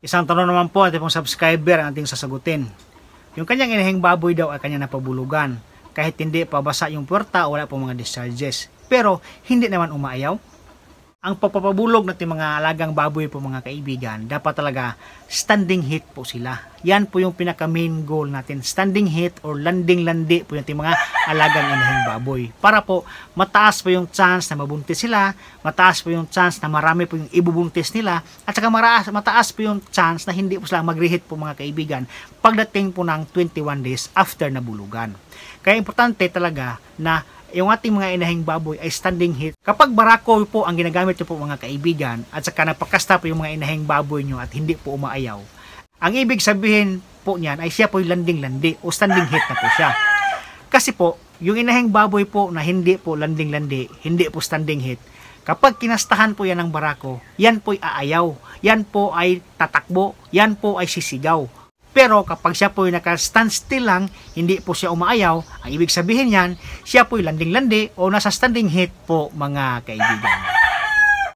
Isang tanong naman po ating pong subscriber ang ating sasagutin. Yung kanyang inahing baboy daw ay kanya napabulugan. Kahit hindi pa basa yung puwerta, wala po mga discharges. Pero hindi naman umaayaw. Ang pagpapabulog natin mga alagang baboy po mga kaibigan, dapat talaga standing heat po sila. Yan po yung pinaka main goal natin. Standing heat or landing-landi po yung mga alagang inahing baboy. Para po mataas po yung chance na mabuntis sila, mataas po yung chance na marami po yung ibubuntis nila, at saka mataas po yung chance na hindi po sila mag-reheat po mga kaibigan pagdating po ng 21 days after nabulugan. Kaya importante talaga na yung ating mga inahing baboy ay standing heat. Kapag barako po ang ginagamit nyo po mga kaibigan at saka napakasta po yung mga inahing baboy nyo at hindi po umaayaw, ang ibig sabihin po niyan ay siya po yung landing-landi o standing heat na po siya. Kasi po, yung inahing baboy po na hindi po landing-landi, hindi po standing heat, kapag kinastahan po yan ng barako, yan po ay aayaw, yan po ay tatakbo, yan po ay sisigaw. Pero kapag siya po ay naka-stand still lang, hindi po siya umaayaw, ang ibig sabihin yan, siya po ay landing-landi o nasa standing heat po mga kaibigan.